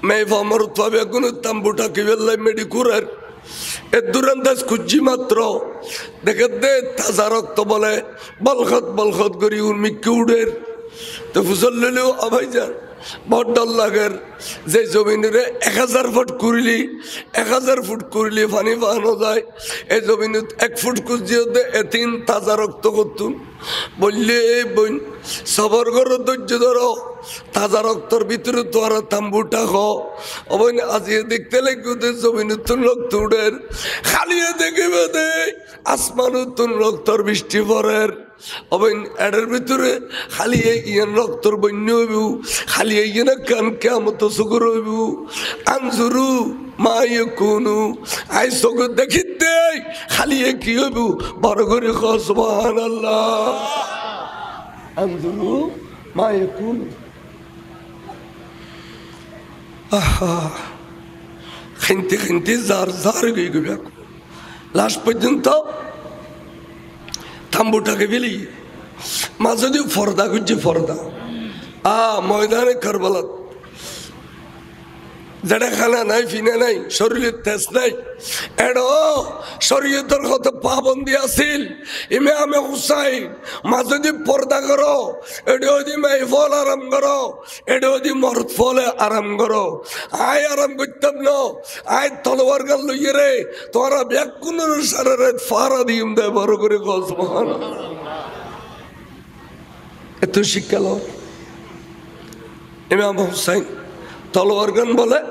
मैं फमर तबे कुन तंबुटा किवेल्ला मेडिकुरार ए दुरंदाज कुज्जी मात्र देखे दे ताजा रक्त बोले बलखत करी उर्मी किउडेर तो फुसल लेलो अभाईजान बहुत डर लागेर जे जमीन रे 1000 फुट कुरली 1000 फुट कुरली पानी बहानो जाए ए जमीन 1 फुट कुजियो दे एतिन ताजा रक्त करतुम बोलले ए बोन सबर करो धैर्य धरो ताजा रक्तर ভিতরে তো আর তাম্বুটা খ অবন আজিয়ে দেখতে লাগো দে জমিন তুন রক্ত উড়ের খালিয়ে দেখিবে দে আসমান তুন রক্তর বৃষ্টি পড়ের অবন এডের ভিতরে খালিয়ে ইয়ান রক্তর বন্য হইব খালিয়ে ইয়ান কান কিয়ামত সুগর হইব আনজুরু মা ইয়াকুনু আই সগ দেখিতে খালিয়ে কি হইব বড় করে খ সুবহানাল্লাহ আনজুরু মা ইয়াকুনু खिंती जार गई गया लास्ट पर्यंत थांबूटा के बिली माझी फरदा गुज्जी फरदा मैदाने करबला जड़ा खाना नहीं फिना नहीं शरीर तेज नहीं एडो शरीर कत पाबंदी आसिल इमाम हुसैन माझी पर्दा करो एडो महफल आराम करो एडो मर्द फले आराम करो आय आराम करतम न आय तलवार गाल लइए रे तोरा ब्याकुनर सारे फारा दिम दे बड़ करे सुबहान एत शिक्षा लो इमाम हुसैन तलवार गान बोले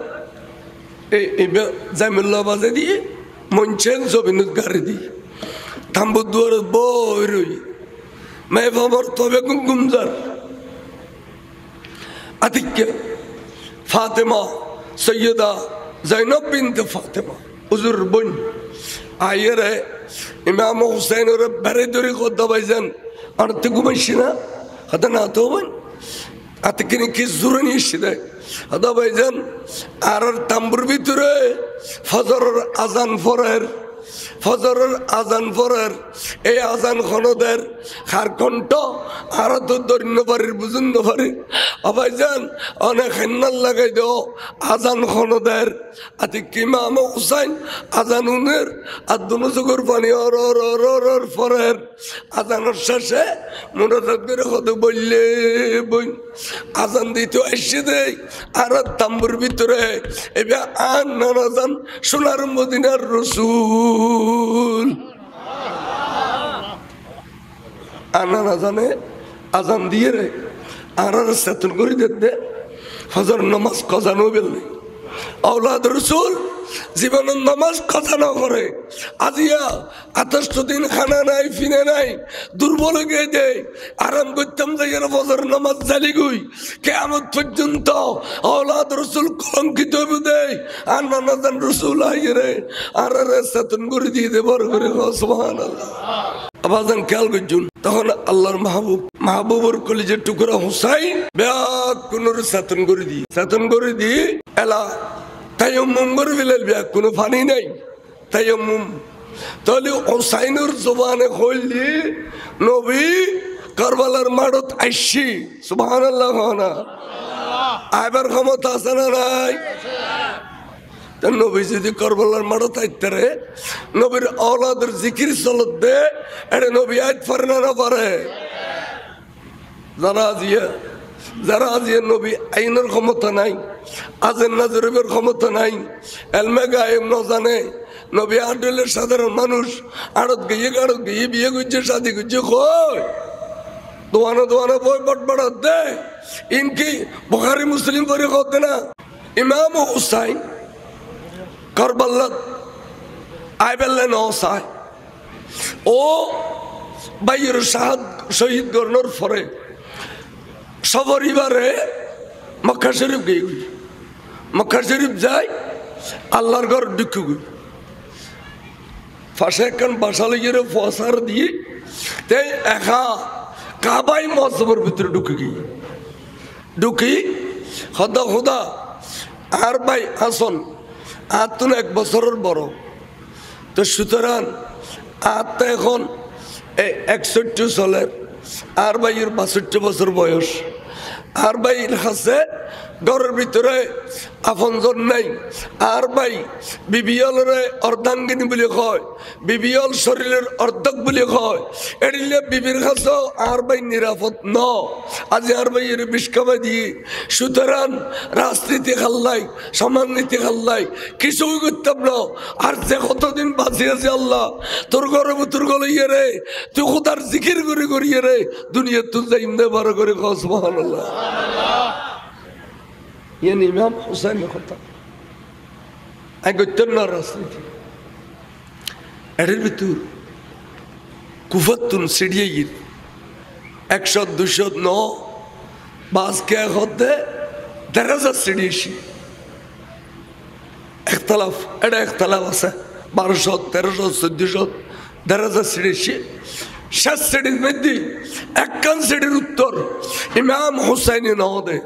जामिल्ला बाजे दिए मंचेन जमीन गाड़ी दी थाम्बु दुआर बोई रही मैं फमर तबे गुमजार अतिक्य फातिमा सैयदा ज़ैनब बिन्त फातिमा हुजूर बन आये रे इमाम हुसैन और बरे दुरी को दबाइजन अर्थ गुमशिना हता ना तो बन अतिक्य की जुरनी शिदे हदा भाईजान आरार तांबुर भितरे फजरेर आजान परेर ए आजान खनदेर खार कण्ठ आरा तो धरनो पारिर बुझुनो पारिर भाईजान अनेक हेन्नाल लागाई दो आजान खनदेर आति इमाम हुसैन आजानुनेर আর দুনো চোখের পানি or or or or or পরের আজানের শেষে মোনাজাত করে কত বললে বই আজান দিতে এসে দেয় আর তাম্বুর ভিতরে এবার আন নানাজান সোনার মদিনার রসুল আনা নাজানে আজান দিয়ে রে আর সেতন করে দিতে ফজর নামাজ কজানো বেললে औलाद रसूल जीवन नमाज कथा ना करे आजिया 28 दिन खाना नहीं फिने नहीं दुर्बल गए दे आराम करतम जाइए फजर नमाज जाली गई कियामत पर्यंत औलाद रसूल कलंकित হবে দে আর নানাজান রসুল আইয়ে রে আর রে সেতন করে দিয়ে দে বড় করে সুবহানাল্লাহ আবাজান খেয়াল করছুন তখন আল্লাহর মাহবুবর কলিজের টুকরা হুসাইন ব্যাকুনর সেতন করে দিয়ে এলা তায়াম্মুম করে ফেলেল কোনো পানি নাই তায়াম্মুম তাহলে হুসাইনের জবানে কইলি নবী কারবালার মাঠত আইছি সুবহানাল্লাহ না আইবার ক্ষমতা আছে না নাই নবী যদি কারবালার মাঠত আইতে রে নবীর औलाদের জিকির চলত দে এটা নবী আইতে পারে না পারে যারা আজিয়া নবী আইনের ক্ষমতা নাই আজের নাজরের ক্ষমতা নাই এলমে গায়েব ন জানে নবী আডলের সাধারণ মানুষ আড়ত গিয়ে বিয়ে করছে শাদি করছে কই দোয়ানা বই বটবড়াত দে ইনকি বুখারী মুসলিম পরে কতে না ইমাম হুসাইন কারবালাত আইবেলে নসাই ও বাইর শহীদ গর্নর ফরে সপরিবারে মক্কা শরীফ গই মক্কা শরীফ যাই আল্লাহর ঘর ঢুকে গই পাশে একখান বাসা লাগিয়ে ফসার দিয়ে তে একা কাবাই মসজিদের ভিতরে ঢুকি খোদা আর ভাই হাসন আতুন 1 বছরের বড় তো সুতরাং আত্মা এখন 61 চলে আর ভাইয়ের 62 বছর বয়স আর ভাইয়ের কাছে ঘরের ভিতরে আপনজন নাই আর ভাই বিবিয়লরে অর্ধাঙ্গিনী বলে কয় বিবিয়ল শরীরের অর্ধক বলে কয় এড়িলে বিবির কাছে আর ভাই নিরাপদ ন আজ আর ভাই এর বিষ্কাবাই দিয়ে সুতরাং রাজনীতি খাল্লাই সমাজনীতি খাল্লাই কিছুই করতাম না আর যে কতদিন বাঁচি আছে আল্লাহ তোর ঘরে তোর গলিয়ে রে তুই খোদার জিকির করে করিয়ে রে দুনিয়া তুই যাইম দে বড় করে কস সুবহানাল্লাহ ইয়ানি ইমাম হুসাইনের কথা আগতেন না রাজনীতি এর ভিতর কুফাতুন সিড়িয়ে গিয়ে 100 200 ন বাস কে হতে দরজা সিড়িয়েছি একতলাফ এটা একতলাফ আছে 1200 1300 1400 দরজা সিড়িয়েছি শেষ সিড়ির মধ্যে একখান সিড়ির উত্তর ইমাম হুসাইনি নহদে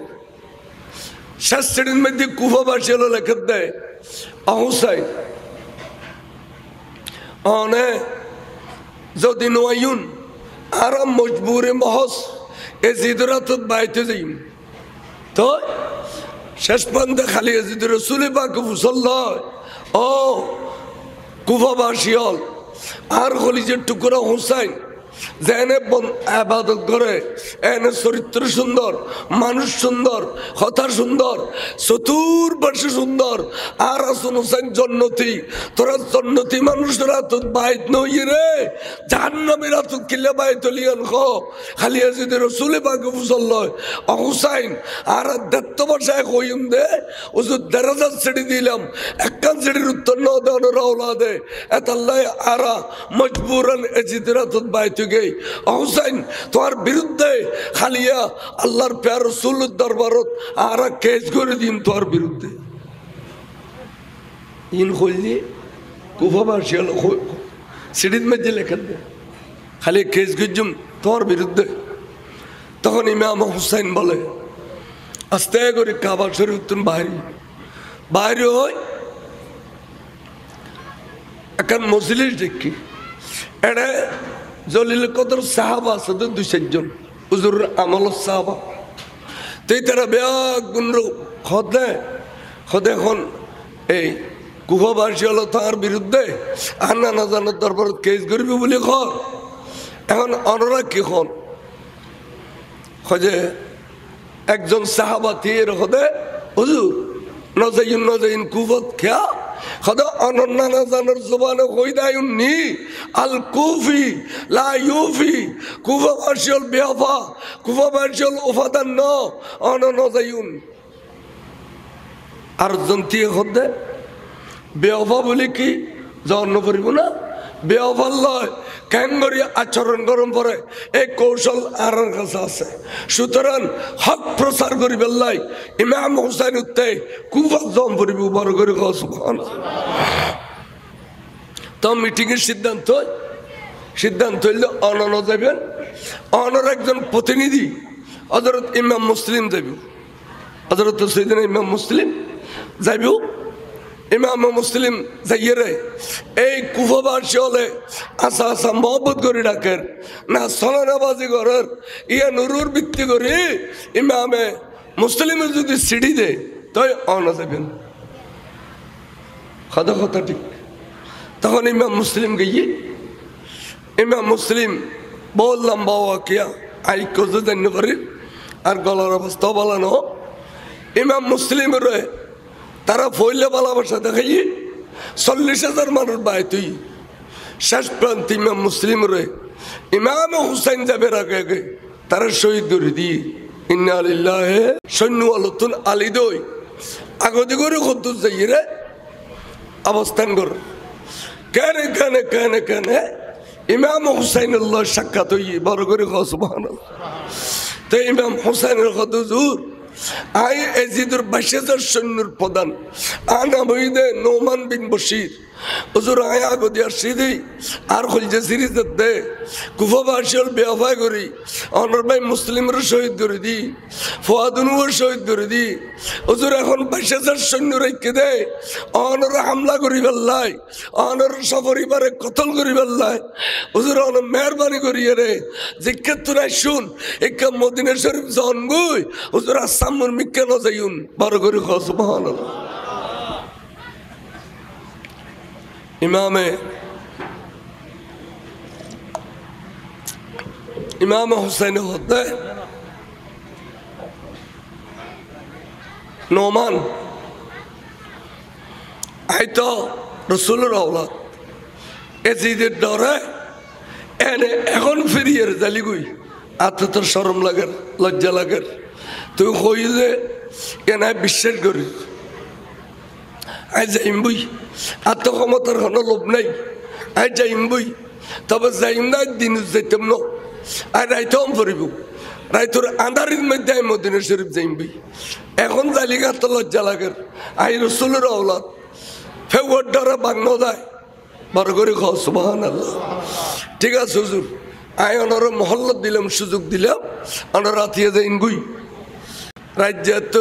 শেষ সিড়ির মধ্যে কুফাবাসী হলো লেখা দেয় হুসাইন অনে যদি নয়ুন আরাম মজবুরে মহস এজিদরাত বাইতে যাইম তো শেষ পর্যন্ত খালি এজিদ রসুল পাক সাল্লাল্লাহ ও কুফাবাসী হল আর খলিজের টুকরা হুসাইন যে এনে আবাদত করে এনে চরিত্র সুন্দর মানুষ সুন্দর কথা সুন্দর চতুর্পাশে সুন্দর আর আসুন হুসাইন জন্নতি তোরা জন্নতি মানুষরা তো বাইত নই রে জাহান্নামের তো কিল্লা বাইত লিয়ান খ খালি যদি রসুল পাক সাল্লাল্লাহ হুসাইন আর দত্ত ভাষায় কইম দে ওজু দরজা ছেড়ে দিলাম একখান ছেড়ির উত্তর ন দেন রাওলা দে এতাল্লাহ আরা মজবুরান এজিদরাত বাইত হুসাইন তোমার বিরুদ্ধে খালিয়া আল্লাহর প্যার রসুলের দরবারত আর কেস করে দিন তোমার বিরুদ্ধে ইন হইলি কুফাবাসী হল সিঁড়ির মধ্যে লেখা দে খালি কেস গুজুম তোমার বিরুদ্ধে তখন ইমাম হুসাইন বলে আস্তে করে কাবা শরীফ তুমি বাইরে হয় এখন মজলিস দেখি এটা জলিল কদর সাহাবা আছে তো 2-4 জন হুজুর আমল সাহাবা তো তারা ব্যাগ গুন্ড খদে এখন এই কুফাবাসী হলো তার বিরুদ্ধে আনা না জানার দরবার কেস করবি বলে খর এখন অনরা কি খন খোঁজে একজন সাহাবা থিয়ে খদে হুজুর নজাইন কুফত খেয়া খদা অনন্না না জানার জবানে কইদায়ুন নি আল কুফি লা ইউফি কুফাবাসী হল বেওফা কুফাবাসী হল ওফাদান ন অননজাইন আর জন্তিয়ে খদে বেওফা বলে কি জন্য করিব না বেওফার লয় ক্যাঙ্গরি আচরণ গরম পরে এই কৌশল আর কাছে আছে সুতরাং হক প্রচার করি বেল্লাই ইমাম হুসাইন উত্তে কুফাত জম করিব বড় করে সুবহানাল্লাহ তো মিটিং এর সিদ্ধান্ত হইল অনন যাবেন অনর একজন প্রতিনিধি হযরত ইমাম মুসলিম যাইব হযরত সাইয়েদনা ইমাম মুসলিম যাইব ইমাম মুসলিম যাইয়ে এই কুফাবাসী হলে আসা আসা মহব্বত করে ডাকের না সলানাবাজি করার ইয়া নুরুর ভিত্তি করে ইমামে মুসলিমের যদি সিঁড়ি দে তাই অনা যাবেন কথা ঠিক তখন ইমাম মুসলিম গিয়ে ইমাম মুসলিম বললাম বাবা কিয়া আই কোজে জান্য করি আর গলার অবস্থা বলানো ইমাম মুসলিম রে তারা ফইলে ভালোবাসা দেখাই 40,000 মানুষ বাই তুই শেষ প্রান্ত ইমাম মুসলিম রে ইমাম হুসাইন যাবে আগে তারা শহীদ করে দিয়ে ইন্না লিল্লাহি সৈন্য আলোতন আলি দই আগদি করে কত যাই রে অবস্থান কর কেন ইমাম হুসাইনুল্লাহ সাক্ষাৎ হই বড় করে সুবহানাল্লাহ তো ইমাম হুসাইনের কত জোর আই এজিদুর 22,000 সৈন্যর প্রধান আনা বইদে নোমান বিন বশির হুজুর আয় আগদিয়ার সিদি আর হলছে সিরিজ দে কুফা বাসিয়াল বেওয়াফাই করি অনর ভাই মুসলিমের শহীদ করে দি ফুয়াদুনুর শহীদ করে দি হুজুর এখন ২২,০০০ সৈন্য রেখে দে অনর হামলা করি বেল্লাই অনর সপরিবারে কতল করি বেল্লাই হুজুর অনর মেহরবানি করিয়ে রে জিজ্ঞেস তোরা শুন একা মদিনা শরীফ জন গুই হুজুর আসামুর মিক্কা ন যাইউন বড় করে খ সুবহানাল্লাহ। ইমাম হুসাইন হতে নোমান আইতো রসুলের আওলাদ এজিদের ডরে এনে এখন ফিরিয়ে জালিগুই আত্ম তোর শরম লাগের লজ্জা লাগের তুই কই যে এনে বিশ্বাস করি আই যাইম বই আত্মক্ষমতার কোনো লোভ নাই আই যাইম বই তবে যাইম না দিন যাইতাম ন আর রাইতাম ফুরিব রাইতর আন্ধারের মধ্যে আই মদিনা শরীফ যাইম বই এখন জালিগা তো লজ্জা লাগের আই রসুলের আওলাদ ফেউয়ার ডরে বাংন যায় বড় করে খাও সুবহানাল্লাহ। ঠিক আছে হুজুর আই অনর মহল্লত দিলাম সুযোগ দিলাম অনর রাতিয়ে যাইন গুই রাজ্য তো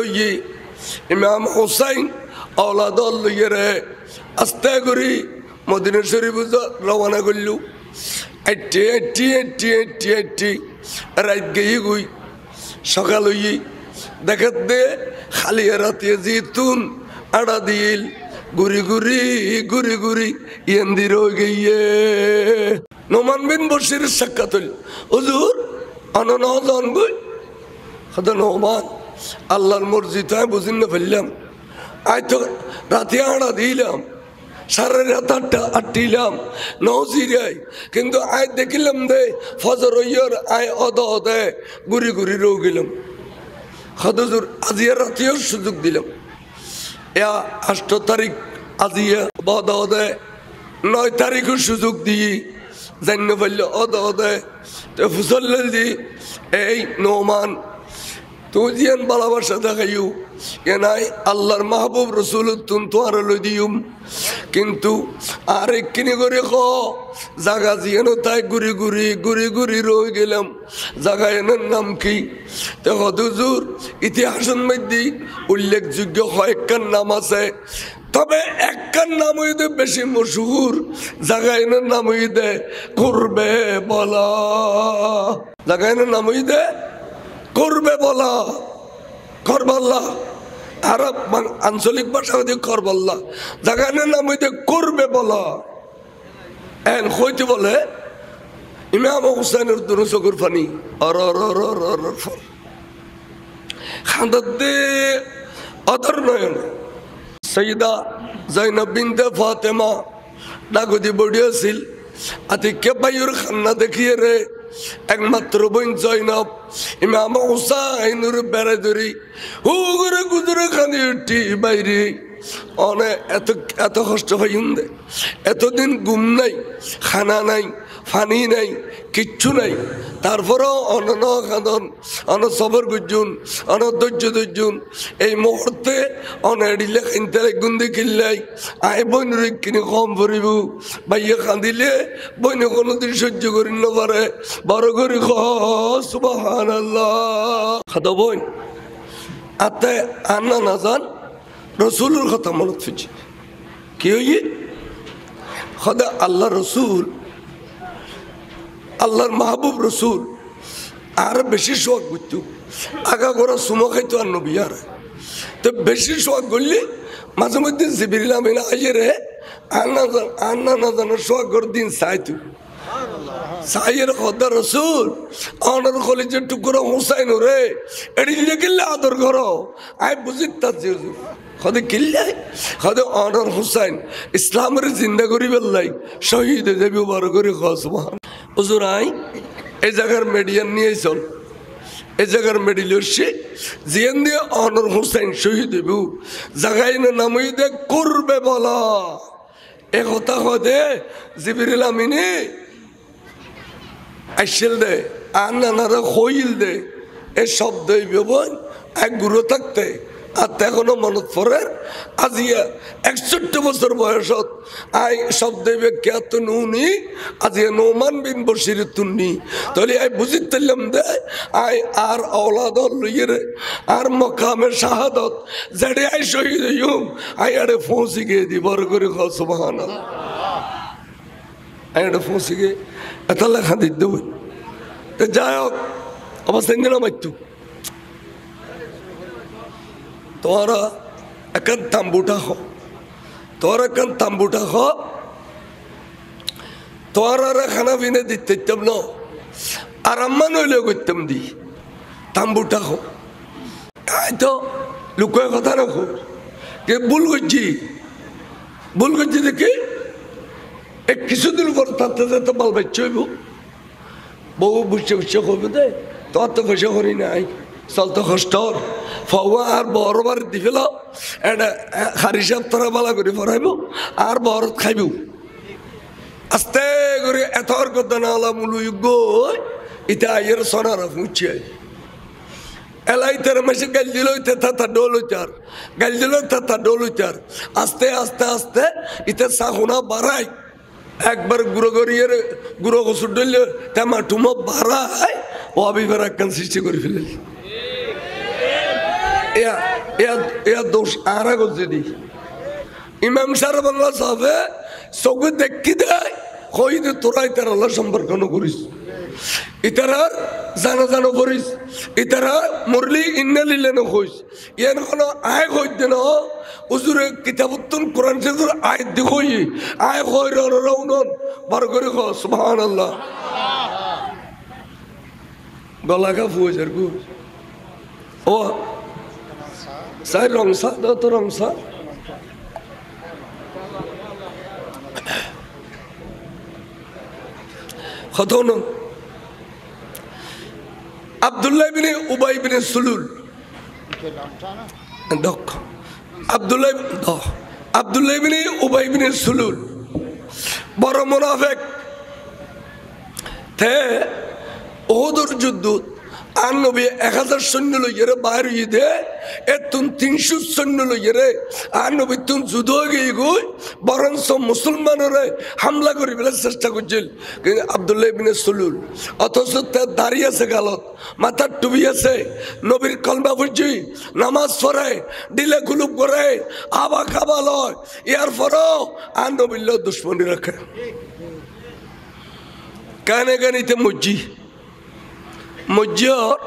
ইমাম হুসাইন আওলাদ লইয়ে রে আস্তে করি মদিনা শরীফ রওনা করলু এটি এটি এটি এটি এটি রাত গিয়ে গুই সকাল হই দেখাত দে খালি রাতিয়ে জিতুন আড়া দিল গুরি গুরি গুরি গুরি ইন্দির গিয়ে নোমান বিন বশির সাক্ষাৎ হইল হুজুর অনন গুই হয়তো নোমান আল্লাহর মর্জি তো আমি বুঝিন না ফেললাম আয় তো রাতে আড়া দিলাম সারা রাত আটটিলাম নজিরাই কিন্তু আয় দেখিলাম দে ফজর হইয়ার আয় অদে গুরি গুরি রো গেলাম হদুর আজিয়া রাতেও সুযোগ দিলাম ইয়া ৮ তারিখ আজিয়া অদে ৯ তারিখও সুযোগ দিই জান্য ফেললে অদে তো ফুসল দি এই নোমান তুই জিয়ান ভালোবাসা দেখাইও এ নাই আল্লাহর মাহবুব রসুল তুন তো আর দিউম কিন্তু আর একখিনি করে খ জাগা জিয়ানো তাই ঘুরি ঘুরি ঘুরি ঘুরি রয়ে গেলাম জাগা এনের নাম কি তো হুজুর ইতিহাসের মধ্যে উল্লেখযোগ্য কয়েকখান নাম আছে তবে একখান নাম হইতে বেশি মশহুর জাগা এনের নাম হইতে করবে বলা জাগা এনের নাম হইতে করবে বলা করবাল্লা আরব আঞ্চলিক ভাষা হইতে করবাল্লা জায়গার নাম হইতে করবে বলা এন হইতে বলে ইমাম হুসাইনের দুনো চকুর পানি খান্দার দে অধর নয়ন সৈয়দা জৈনব বিনতে ফাতেমা ডাকুদি বডি আছিল আতি কে বাইর খান্না দেখিয়ে রে একমাত্র বোন জৈনব ইমাম হুসাইনের বেড়ে ধরি হু করে গুজরে খানি উঠি বাইরে অনেক এত কষ্ট হয় এতদিন ঘুম নাই খানা নাই পানি নাই কিচ্ছু নাই তারপরেও অনন খাদন অন সবর গুজুন অন ধৈর্য ধৈর্যুন এই মুহূর্তে অনেডিলে কিনতে গুন্দি কিনলাই আয় বইনের কিনে কম পড়িব বাইয়ে কান্দিলে বইনে কোনোদিন সহ্য করি না পারে বড় করে সুবহানাল্লাহ খাদ বইন আতে আন্না না যান রসুলের কথা মনত ফিরছে কি হইয়ে খদা আল্লাহ রসুল আল্লাহর মাহবুব রসুল আর বেশি শোক করতো আগা করা সুমো খাইতো আর নবী আর তো বেশি শোক করলে মাঝে মধ্যে জিবিরিল আমিন আইয়ে রে আন্না না জানার শোক করে দিন চাইতো সাইয়ের খদা রসুল অনর কলেজের টুকরো হুসাইন রে এড়িলে গেলে আদর করো আই বুঝি তার খদে কিল্লে খদে অনর হুসাইন ইসলামের জিন্দা করি বেল্লাই শহীদ দেবী বড় করে খসমান হুজুর আই এই জায়গার মেডিয়ান নিয়ে চল এই জায়গার মেডিলসে জিয়ান দিয়ে অনর হুসাইন শহীদ দেবী জায়গায় নামই দে করবে বলা এ কথা খদে জিবরিল আমিনে আইসেল দে আর নানারা হইল দে এ শব্দ এক গুরু থাকতে আর এখনো মনত পড়ে আজিয়া 61 বছর বয়সত আই শব্দে ব্যাখ্যাত নুনি আজিয়া নোমান বিন বশির তুন্নি তাহলে আই বুঝিত তাইলাম দে আই আর औलाद লইরে আর মকামে শাহাদত জেডে আই শহীদ হইম আই আরে পৌঁছে গিয়ে দি বড় করে খ সুবহানাল্লাহ আই আরে পৌঁছে গিয়ে এত লেখা দিত দেব তো যাই হোক অবস্থা নিলাম মাইতু তোরা এখন তাম্বুটা হ তোরা এখন তাম্বুটা হ তোরা খানা পিনে দিতাম ন আর আম্মা নইলে করতাম দি তাম্বুটা হ তাই তো লুকোয় কথা রাখো কে ভুল করছি দেখি এক কিছুদিন পর তাতে যেতে বাল বাচ্চা হইব বউ বুঝছে হইব দে তোর তো পয়সা করি নাই চলতো কষ্ট ফওয়া আর বড় বাড়ি দি ফেল এটা খারি সাপ তোরা বালা করে ফরাইব আর বড় খাইব আস্তে করে এতর কথা না হলাম গই ইটা আইয়ের সোনারা ফুঁচিয়ে এলাই তার মাসে গাল দিল তাতা ডোল হইতার গাল দিল তাতা ডোল হইতার আস্তে আস্তে আস্তে ইতে সাহুনা বাড়াই একবার গুঁড়ো করিয়ে গুঁড়ো কসুর ডলে তেমা টুমো বাড়াই ও আবিবার একখান সৃষ্টি করে ফেলে দোষ আরা করছে দি ইমাম সার বাংলা সাহেবে চোখে দেখি দেয় কই দে তোরা ইতার আল্লাহ সম্পর্ক করিস ইতারার জানা করিস ইতারা মরলি ইন্নালিলে নইস ইয়ান কোনো আয় কইত দেন উজুরে কিতাবুত্তুন কোরআন শরীফের আয়াত দেখই আয় কই রউনন বার করে খ সুবহানাল্লাহ গলা কা ফুজার গু ও সাই রংসা দাও তো রংসা খতন আব্দুল্লাহ ইবনে উবাই ইবনে সুলুল দক আব্দুল্লাহ ইবনে উবাই ইবনে সুলুল বড় মুনাফিক তে ওহদের যুদ্ধ আর নবী 1000 সৈন্য লইয়ে বাইর হইয়ে দে এতুন 300 সৈন্য লইয়ে আর নবী তুন যুদ্ধ গিয়ে গই বরঞ্চ মুসলমানরে হামলা করি বলে চেষ্টা করছিল কিন্তু আব্দুল্লাহ ইবনে সুলুল অথচ তার দাঁড়িয়ে আছে গালত মাথার টুপি আছে নবীর কলমা পড়ছি নামাজ পড়ে দিলে গুলুপ করে আবা খাবা লয় ইয়ার পরও আর নবীর দুশ্মনী রাখে কানে কানিতে মজ্জিয়র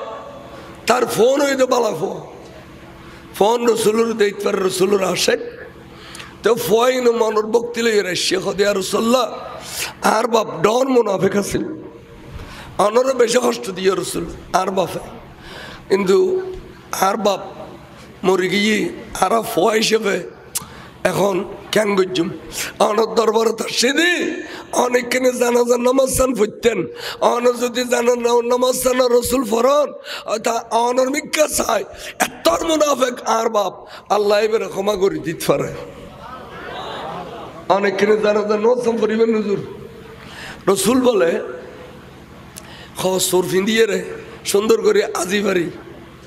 তার ফোন হইতে বালা ফোন রসুলুর দেইতবার রসুলুর আসে তো ফোন মনের ভক্তি লই রাশিয়া হদিয়া রসুল্লাহ আর বাপ ডর মুনাফিক আছিল অনর বেশি কষ্ট দিয়ে রসুল আর বাপে কিন্তু আর বাপ মরে গিয়ে আর ফোয়া হিসেবে এখন কেন গজ্জুম অনর দরবারে তার সেদি অনেকখানে জানাজার নামাজ চান ফুটতেন অনর যদি জানার নামাজ চানা রসুল ফরন তা অনর মিক্কা চাই এতর মুনাফিক আর বাপ আল্লাহ এবারে ক্ষমা করে দিতে পারে অনেকখানে জানাজার নামাজ চান পরিবেন হুজুর রসুল বলে সর ফিন্দিয়ে রে সুন্দর করে আজি পারি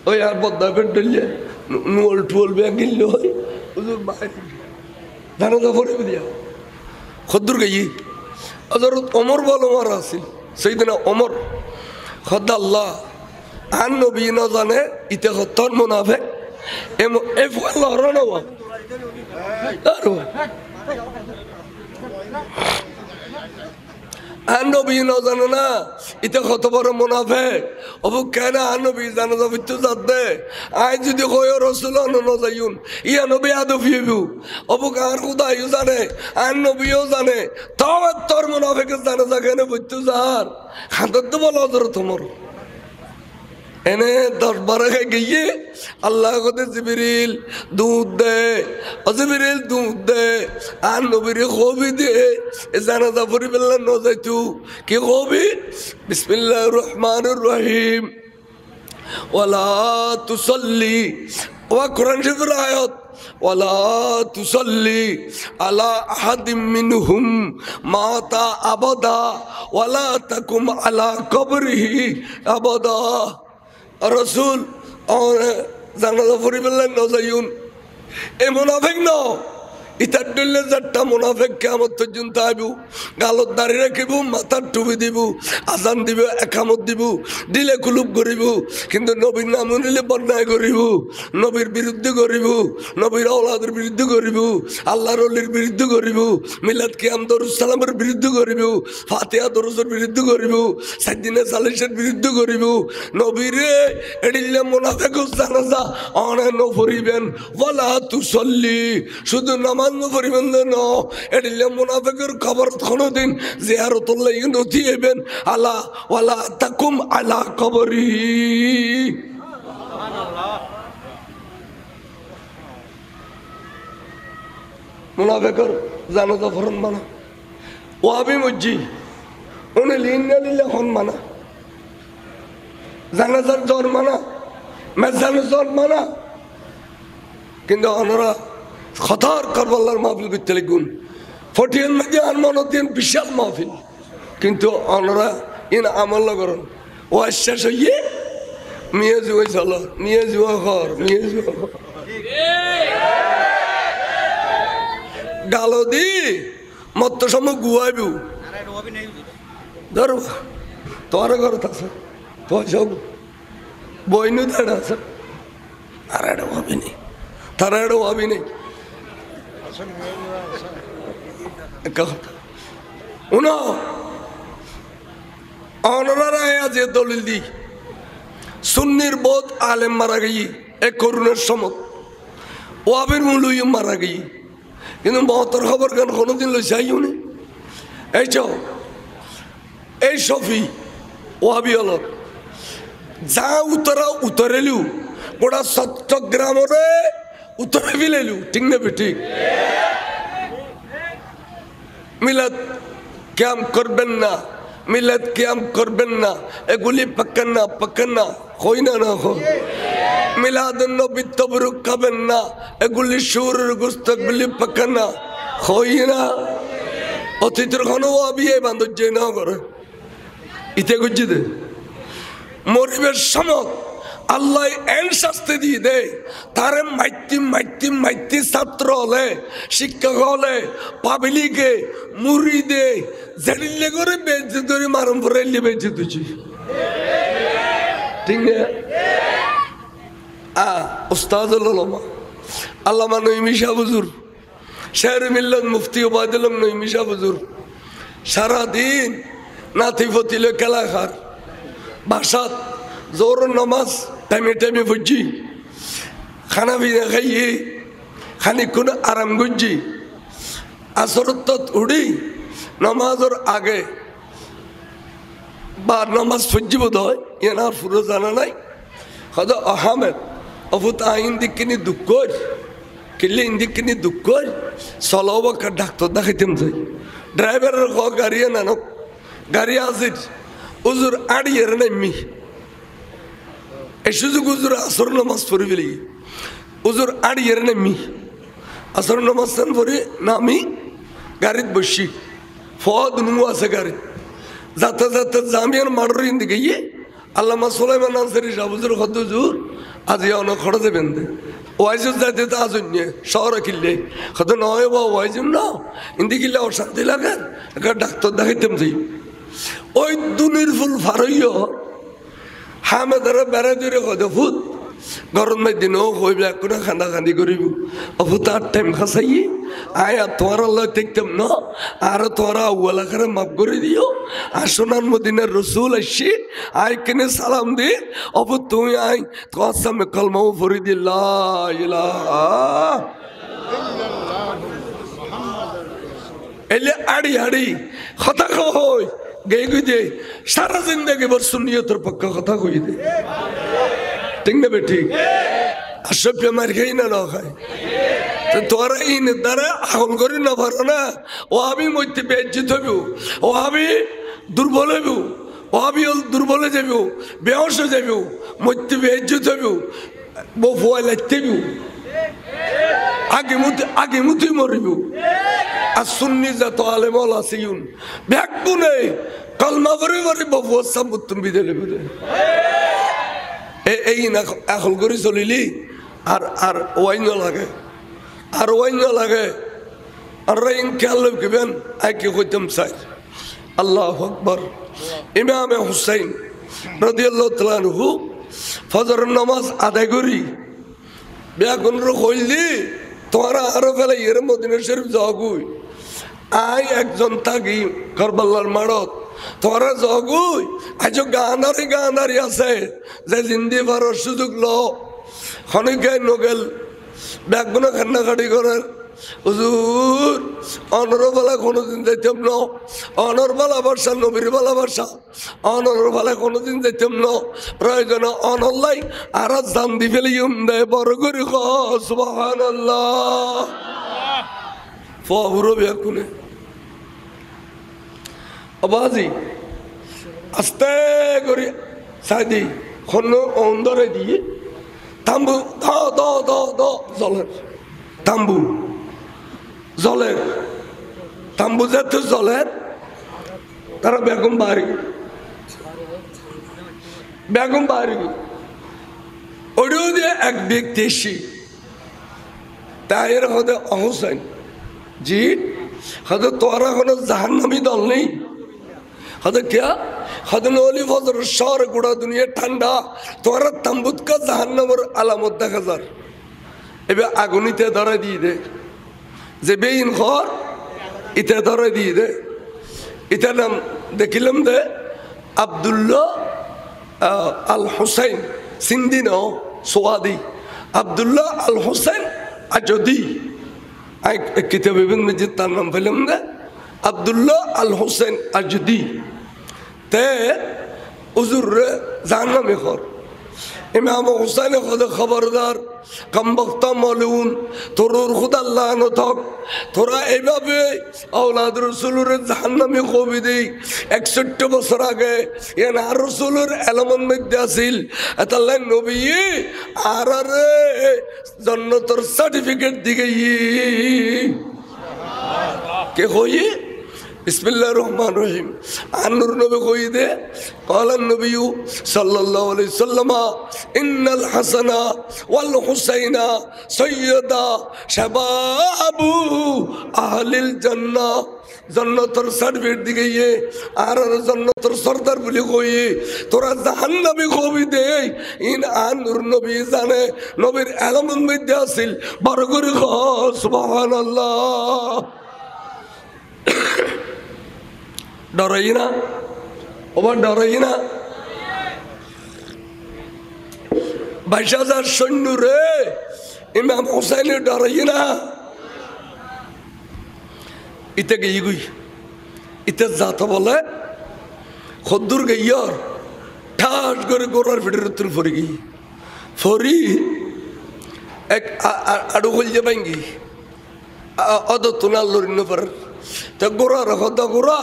ওই আর বদ্দা পেট ডলিয়ে নুয়াল টুয়াল ব্যাগ কিনলে হয় হুজুর বাইরে জানাজা পড়িবে দিয়া খদ্দুর গাই হযরত ওমর বল ওমর আছিল সাইয়েদনা ওমর খদ্দা আল্লাহ আন নবী না জানে ইতে হতন মুনাফিক এ আল্লাহ রনওয়া আরো আন নবী না জানে না ইতে কত বড় মুনাফিক অবু কেন আন নবী জানাজা পড়তে যাচ্ছে আই যদি কয় রাসূল ন যাইউন ইয়া নবী আদফিবু অবু কার খুদা ইউ জানে আন নবীও জানে তাও তোর মুনাফিকের জানাজা কেন পড়তে যার খাদত তো বল হযরত ওমর এনে 10 বার গিয়ে আল্লাহ কতে জিবরিল দুধ দে জিবরিল দুধ দে আর নবীর খবি দে জানাজা পড়ি বেলা ন যাইতু কি খবি বিসমিল্লাহির রহমানির রহিম ওয়ালা তুসাল্লি ওয়া কোরআন শরীফের আয়াত ওয়ালা তুসাল্লি আলা আহাদিম মিনহুম মাতা আবাদা ওয়ালা তাকুম আলা কবরিহি আবাদা রসুল জানাজা পড়ি বেলায় ন যাইউন এ মুনাফিক ন ইতার ডলে যারটা মুনাফিক কিয়ামত পর্যন্ত আইবু গালত দাঁড়িয়ে রাখিব মাথার টুপি দিব আজান দিব একামত দিব দিলে কুলুপ করিব কিন্তু নবীর নাম নিলে বন্যায় করিব নবীর বিরুদ্ধে করিব নবীর আওলাদের বিরুদ্ধে করিব আল্লাহর ওলির বিরুদ্ধে করিব মিলাদ কিয়াম দরুদ সালামের বিরুদ্ধে করিব ফাতিহা দরুদের বিরুদ্ধে করিব সাইদিনা সালিসের বিরুদ্ধে করিব নবীরে এডিলে মুনাফিক জানাজা অনে ন পড়িবেন ওয়ালা তুসাল্লি শুধু নামাজ পরিবেন ন এডিলে মুনাফিকের খবর কোনদিন জিয়ারতুল্লাহ নথি হইবেন আলা ওয়ালা তাকুম আলা কবরি মুনাফিকের জানাজা ফরন মানা ওয়াবি মজ্জি উনি লিন্না লিল্লা হন মানা জানাজার জ্বর মানা মেজানের জ্বর মানা কিন্তু ওনারা খতার কারবালার মাহফিল করতে লাগুন ফটিয়ান মধ্যে আনমনদিন বিশাল মাহফিল কিন্তু ওনারা ইন আমল করেন ও আশ্বাস হইয়ে মিয়ে জুয়ে চল মিয়ে জুয়া ঘর মিয়ে জুয়া গালো দি মত সময় গুয়াইব ধরো তোমার ঘর আছে পয়সা বইনু দাঁড়া আছে আর এটা ভাবি নেই তারা এটা ভাবি নেই দলিল দি সুন্নির বোধ আলেম মারা গেই এক করুণের সমত ওয়াবের মুলুই মারা গেই কিন্তু মহতর খবর কেন কোনোদিন লইছে আইও নি এই সফি ওয়াবি হল যা উতরা উতরেলিও গোটা চট্টগ্রামরে উত্তরে ফেলেলু ঠিক না ঠিক মিলাদ কিয়াম করবেন না মিলাদ কিয়াম করবেন না এগুলি পাক্কান না হই না না হই মিলাদুন নবী তবরুক খাবেন না এগুলি সুরের গোস্ত এগুলি পাক্কান না হই না অতীতের কোনো আবিয়ে বান্ধব না করে ইতে গুজি দে মরিবের সমত আল্লাহ এন শাস্তি দিয়ে দে তারে মাইতি ছাত্র হলে শিক্ষক হলে পাবলিকে মুড়ি দে জেডিলে করে বেঁচে ধরে মারম পরে বেঁচে তুছি ঠিক না উস্তাদুল উলামা আল্লামা নঈমী শাহ হুজুর শের মিল্লাত মুফতি ওবায়দুল হক নঈমী শাহ হুজুর সারাদিন নাতি ফতিল খেলা খার বাসাত জোর নামাজ টাইমে টাইমে বুঝছি খানা পিনা খাইয়ে খানিক্ষণ আরাম করছি আসরত উড়ি নামাজের আগে বা নামাজ ফুজি বোধ হয় এনার পুরো জানা নাই হয়তো আহমেদ অভূত ইন্দিকিনি দুঃখ কিনলে ইন্দিকিনি দুঃখ চলাও বা ডাক্তার দেখাইতাম যাই ড্রাইভারের গাড়ি নানক গাড়ি আসির উজুর আড়িয়ে নামি এই সুযোগ উজুর আসর নামাজ পড়ি বলি উজুর আড়িয়ে নামি আসর নামাজ পড়ি নামি গাড়িত বসি ফদ নুমু আছে গাড়িত যাতে যাতে জামিয়ার মাড়র ইন্দি গিয়ে আল্লামা সুলাইমান আনসারী শাহ হুজুর হুজুর আজি অনেক খড়া দেবেন দে ওয়াইজুর যাইতে তো আজন্য শহরে কিনলে হয়তো নয় বা ওয়াইজুর না ইন্দি কিনলে অশান্তি লাগে একটা ডাক্তার দেখাইতাম যাই ওই দুনির ফুল ফারইয় হামেদারে বেড়াই দূরে হয়তো ফুট গরমের দিনও হইবে কোনো খান্দা খান্দি করিব অভূত আর টাইম খাসাইয়ে আয় আর তোমার আল্লাহ দেখতাম না আর তোরা আউ্লা করে মাফ করে দিও আর সোনার মদিনার রসুল আসছি আয় কেনে সালাম দি অভূত তুমি আয় তোমার সামনে কলমাও ভরি দিল্লাহ এলে আড়ি আড়ি কথা কই গে গুই দে সারা জিন্দগি বর সুন্নিয়তের পক্ষে কথা কই দে ঠিক না বেঠিক আসব মার খাই না না খাই তোরা এই দ্বারা আহল করি না পারো না ও আমি মধ্যে বেজ্জিত হইব ও আমি দুর্বল হইব ও আমি দুর্বল হয়ে যাব বেহস হয়ে যাব মধ্যে বেজ্জিত হইব বউ ফুয়া লাগতে আগে মুতি মরিব আর সুন্নি যত আলেমল আছে ইউন ব্যাগবু নেই কলমা ভরে ভরে বউ সাম্বুত্তম বিদে লেবে এই না এখন করে চলিলি আর আর ওয়াইন লাগে আর ওয়াইন লাগে আর খেয়াল রাখবেন আইকে কইতাম চাই আল্লাহু আকবার ইমাম হুসাইন রাদিয়াল্লাহু তাআলা আনহু ফজরের নামাজ আদায় করি বেগুন কইলি তোরা আরো ফেলে এর মদিনা শরীফ যাগুই আই একজন থাকি কারবালার মাড়ত তোরা যাগুই আজ গানারি আছে যে জিন্দি পারোর সুযোগ ল খনিকায় নগেল বেগুন কান্নাকাটি করার হুজুর অনরবালা কোনোদিন যাইতাম না অনরবালা বর্ষা নবীর বালা বর্ষা অনরবালা কোনোদিন যাইতাম না প্রয়োজন অনল্লাই আর জান দি ফেলি দেয় বড় করে সুবহানাল্লাহ ফুরো বেকুনে আবাজি আস্তে করে সাদি খন অন্দরে দিয়ে তাম্বু দ জলের তাম্বু জলের তাম্বু যেতে জলের তারা বেগম বাড়ি ওইটাও দিয়ে এক ব্যক্তি এসি তাই এর হতে অহসাইন জি হয়তো তোরা কোনো জাহান্নামী দল নেই হয়তো क्या হয়তো নলি ফজর শহর গোড়া দুনিয়া ঠান্ডা তোরা তাম্বুত কা জাহান্নামের আলামত দেখা যার এবার আগুনিতে ধরে দিয়ে দে যে বেইন ঘর ইতে ধরে দিয়ে দে ইটার নাম দেখিলাম দে আব্দুল্লাহ আল হুসাইন সিন্দিন সোয়াদি আব্দুল্লাহ আল হুসাইন আজদি কিতাব ইবনে মজিদ তার নাম পেলাম দে আব্দুল্লাহ আল হুসাইন আজদি তে হুজুর জাহান্নামে খর ইমাম হুসাইন খুদা খবরদার কমবক্তা মালুন তোর খুদা আল্লাহ নথক তোরা এইভাবে আওলাদ রাসূলের জাহান্নামে কবি দেই 61 বছর আগে এন আর রাসূলের এলমন মধ্যে আছিল আল্লাহ নবী আর জান্নাতের সার্টিফিকেট দিগেই কে হই বিসমিল্লাহির রহমানির রহিম আনুর নবী কই দে قال النبي صلى الله عليه وسلم ان الحسن والحسين سيدا شباب اهل الجنه জান্নাতের সার্টিফিকেট দিগেই আর জান্নাতের সরদার বলি কই তোরা জাহান্নামে কবি দে ইন আনুর নবী জানে নবীর এলমন মধ্যে আছিল বড় করে সুবহানাল্লাহ ডরাই না ওবার ডরাই না 22,000 সৈন্য রে ইমাম হুসাইন ডরাই না ইতে গিয়ে গুই ইতে যাতা বলে খদ্দুর গইয়ার ঠাস করে গোড়ার ফিটের উত্তর ফরি গই ফরি এক আড়ু হইলে ভাঙ্গি অদ তুনাল লরিন পার তা গোড়া রাখো দা গোড়া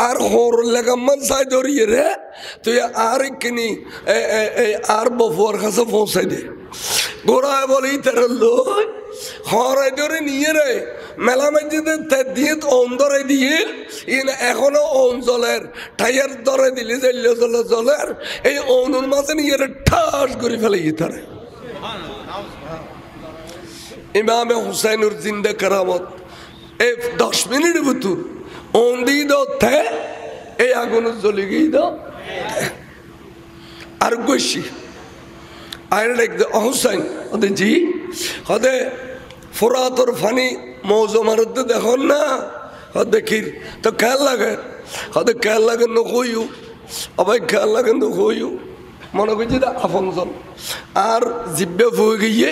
আর হর লেগামান সাই ধরিয়ে রে তুই আর কিনি আর বফুয়ার কাছে পৌঁছাই দে গোড়া বলি তার লই হরাই ধরে নিয়ে রে মেলা মসজিদে দিয়ে অন্দরে দিয়ে ইন এখনো অঞ্চলের টায়ার ধরে দিলে জলের এই অনুর মাঝে নিয়ে ঠাস করে ফেলে তারে ইমামে হুসাইনুর জিন্দা কারামত এই 10 মিনিটের ভিতর অন্দি দে এই আগুন জ্বলে গিয়ে দাও আর গৈছি আর দেখতে হুসাইন ওদের জি হদে ফোরাতর ফানি মৌজমারতে দেখুন না দেখির তো খেয়াল লাগে হদে খেয়াল লাগে নকইও আবার খেয়াল লাগে নকইও মনে করছি আপনজন আর জিব্বে ফুয়ে গিয়ে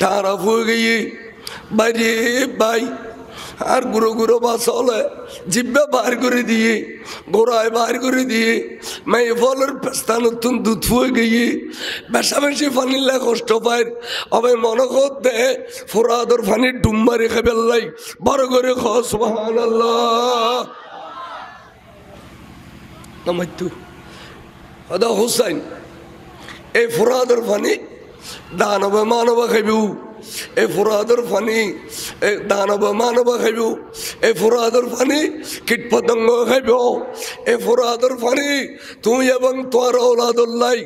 টারা ফুয়ে গিয়ে বাইরে বাই আর গুঁড়ো গুঁড়ো বা চলে জিব্বে বার করে দিয়ে গোড়ায় বার করে দিয়ে মেয়ে ফলের পেস্তা নতুন দুধ ফুয়ে গিয়ে বেশা বেশি ফানিলে কষ্ট পায় আবার মনে করতে ফোরাদর ফানি ডুম মারি খেয়ে ফেললাই বড় করে সুবহানাল্লাহ নামাইতু আদা হুসাইন এই ফোরাদর ফানি দানবে মানব খাইবু এই ফোরাদর ফানি দানব মানব খাইব এই ফোরাদর ফানি কীট পতঙ্গ খাইব এই ফোরাদর ফানি তুই এবং তোর ঔলাদুল্লাহ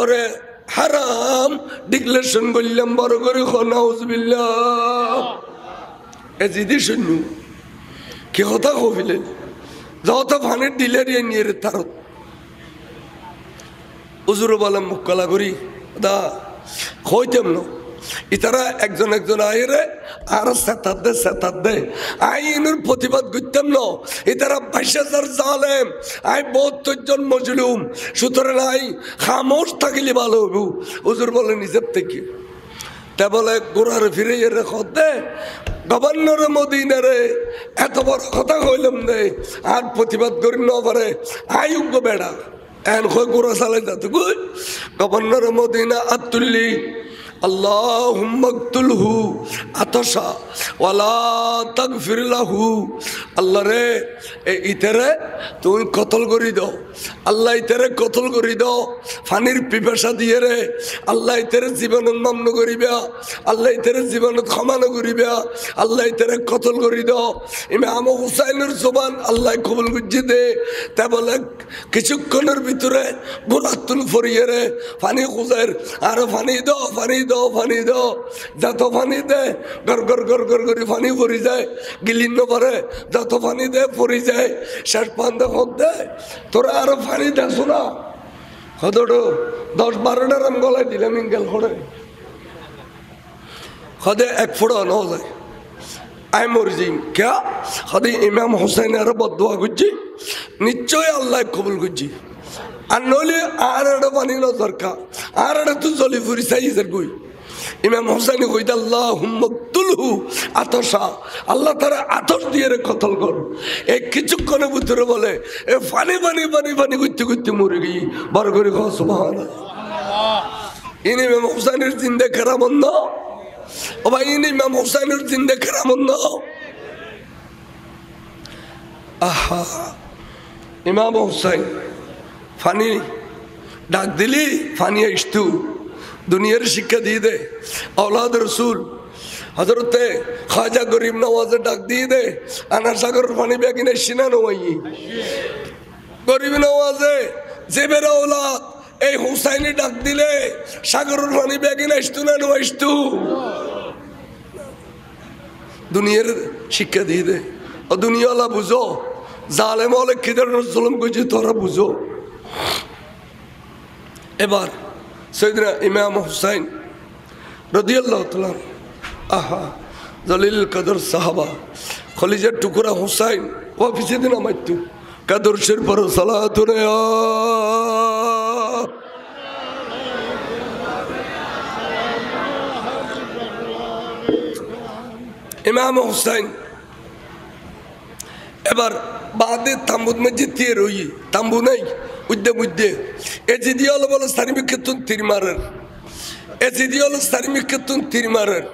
আরে হারাম ডিক্লেরেশন করলাম বড় করে নাউজুবিল্লাহ এজিদি শূন্য কি কথা কবিলেন যত ফানের ডিলারিয়া নিয়ে তার উজুরো বললাম মুখ কলা করি দা হইতাম না ইতারা একজন একজন আইরে আর সেতার দে আইনের প্রতিবাদ করতাম না ইতারা 22,000 জালেম আই 72 জন মজলুম সুতরাং আই খামোশ থাকিলে ভালো হইব হুজুর বলে নিজের থেকে তা বলে গোড়ার ফিরে এর খদে গভর্নর মদিনারে এত বড় কথা কইলাম দে আর প্রতিবাদ করি না পারে আয়ুগ্য বেড়া এন কই গোড়া চালাই যাতে কই গভর্নর মদিনা আতুল্লি আল্লাহুম্মা কতুলহু আতাশা ওয়ালা তাগফির লাহু আল্লাহ রে ইতারে তুমি কতল করি দাও আল্লাহ ইতারে কতল করি দাও ফানির পিপাসা দিয়ে রে আল্লাহ ইতারে জীবন মামন করিবা আল্লাহ ইতারে জীবন ক্ষমা করিবা আল্লাহ ইতারে কতল করি দাও ইমাম হুসাইনের জবান আল্লাহ কবুল করছে দে তা বলে কিছুক্ষণের ভিতরে বুরাতুল ফরিয়ে রে ফানি খুঁজের আর ফানি দাও ফানি দাও যত ফানি দে গর গর গর গর করে ফানি পরি যায় গিলিন পারে যত ফানি দে পরি যায় শেষ পান্দে হক দেয় তোরা আরো ফানি দেছো না হদটো 10-12টা রাম গলায় দিলাম ইঙ্গেল করে হদে এক ফোড়া ন যায় আই মরজি কে হদে ইমাম হুসাইন আর বদুয়া করছি নিশ্চয় আল্লাহ কবুল করছি আর নইলে আর একটা পানি ন দরকার আর একটা তুই জলি ফুরি চাইছেন কই ইমাম হুসাইন কইতে আল্লাহুম্মা কতুলহু আতাশা আল্লাহ তারা আতশ দিয়ে রে কতল কর এই কিছুক্ষণের ভিতরে বলে এ পানি পানি পানি পানি করতে করতে মরে গই বার করে কহ সুবহানাল্লাহ ইনি ইমাম হুসাইনের জিন্দা কেরামত না ও ভাই ইনি ইমাম হুসাইনের জিন্দা কেরামত না আহা ইমাম হুসাইন ফানি ডাক দিলি ফানি আসতু দুনিয়ার শিক্ষা দিয়ে দে औलाद रसूल हजरत ख्वाजा गरीब नवाज डाक दिए दे अनार सागर पानी बेगी ने शिना नवाई गरीब नवाजे जेबेर औलाद ए हुसैनी डाक दिले सागर पानी बेगी ने इस्तु ना नवाइस्तु दुनियार शिक्षा दिए दे और दुनिया वाला बुझो जालेम वाले किधर जुल्म को जी तोरा बुझो এবার সৈয়দনা ইমাম হুসাইন রাদিয়াল্লাহু তাআলা আহা জলিল কদর সাহাবা খলিজার টুকরা হুসাইন ও পিছে দিন আমাইতু কদর শের পর সালাতু ইয়া ইমাম হুসাইন এবার বাদে তাম্বুত মসজিদ দিয়ে রই তাম্বু নাই উদ্দে এজিদি হলো বলে সারিমিক্ষেতুন তীর মারের এজিদি হলো সারিমিক্ষেতুন তীর মারের